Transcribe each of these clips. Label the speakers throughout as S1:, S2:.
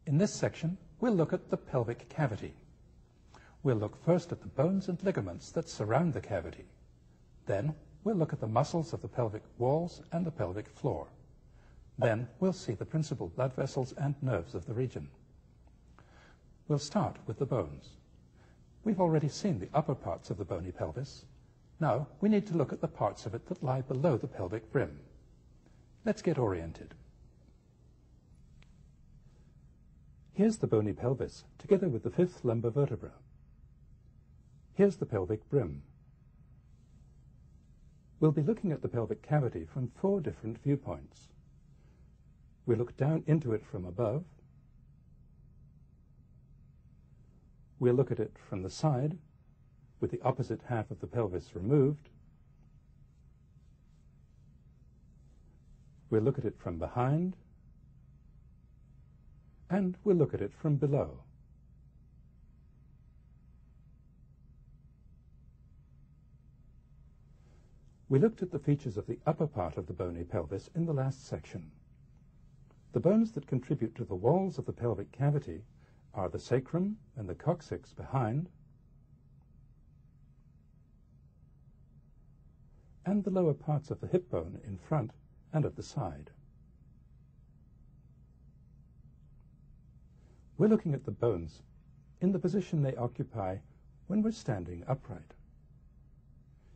S1: In this section, we'll look at the pelvic cavity. We'll look first at the bones and ligaments that surround the cavity. Then, we'll look at the muscles of the pelvic walls and the pelvic floor. Then, we'll see the principal blood vessels and nerves of the region. We'll start with the bones. We've already seen the upper parts of the bony pelvis. Now, we need to look at the parts of it that lie below the pelvic rim. Let's get oriented. Here's the bony pelvis, together with the fifth lumbar vertebra. Here's the pelvic brim. We'll be looking at the pelvic cavity from 4 different viewpoints. We'll look down into it from above. We'll look at it from the side, with the opposite half of the pelvis removed. We'll look at it from behind, and we'll look at it from below. We looked at the features of the upper part of the bony pelvis in the last section. The bones that contribute to the walls of the pelvic cavity are the sacrum and the coccyx behind, and the lower parts of the hip bone in front and at the side. We're looking at the bones in the position they occupy when we're standing upright.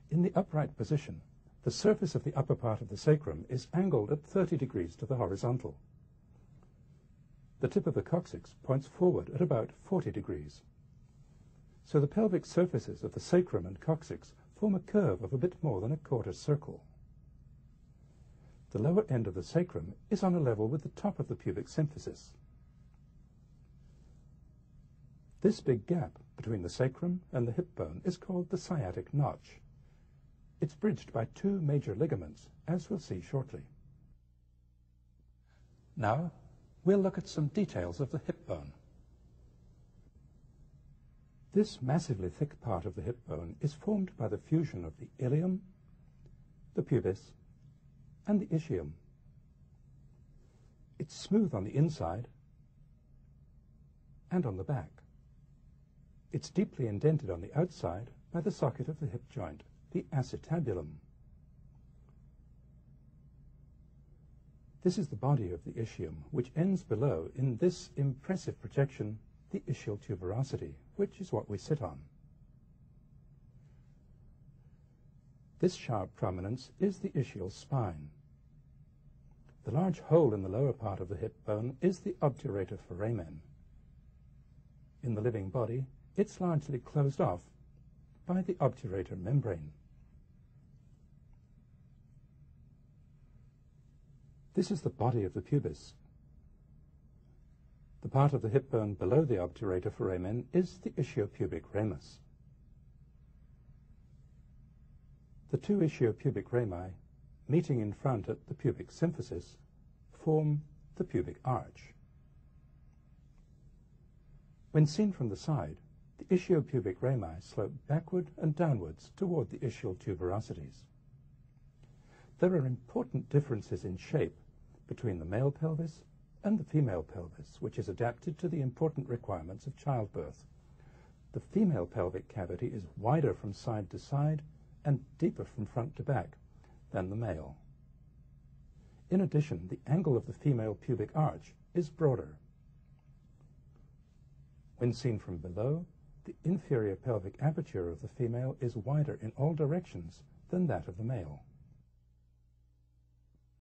S1: In the upright position, the surface of the upper part of the sacrum is angled at 30 degrees to the horizontal. The tip of the coccyx points forward at about 40 degrees. So the pelvic surfaces of the sacrum and coccyx form a curve of a bit more than a quarter circle. The lower end of the sacrum is on a level with the top of the pubic symphysis. This big gap between the sacrum and the hip bone is called the sciatic notch. It's bridged by 2 major ligaments, as we'll see shortly. Now, we'll look at some details of the hip bone. This massively thick part of the hip bone is formed by the fusion of the ilium, the pubis, and the ischium. It's smooth on the inside and on the back. It's deeply indented on the outside by the socket of the hip joint, the acetabulum. This is the body of the ischium, which ends below in this impressive projection, the ischial tuberosity, which is what we sit on. This sharp prominence is the ischial spine. The large hole in the lower part of the hip bone is the obturator foramen. In the living body, it's largely closed off by the obturator membrane. This is the body of the pubis. The part of the hip bone below the obturator foramen is the ischiopubic ramus. The 2 ischiopubic rami, meeting in front at the pubic symphysis, form the pubic arch. When seen from the side, the ischiopubic rami slope backward and downwards toward the ischial tuberosities. There are important differences in shape between the male pelvis and the female pelvis, which is adapted to the important requirements of childbirth. The female pelvic cavity is wider from side to side and deeper from front to back than the male. In addition, the angle of the female pubic arch is broader. When seen from below, the inferior pelvic aperture of the female is wider in all directions than that of the male.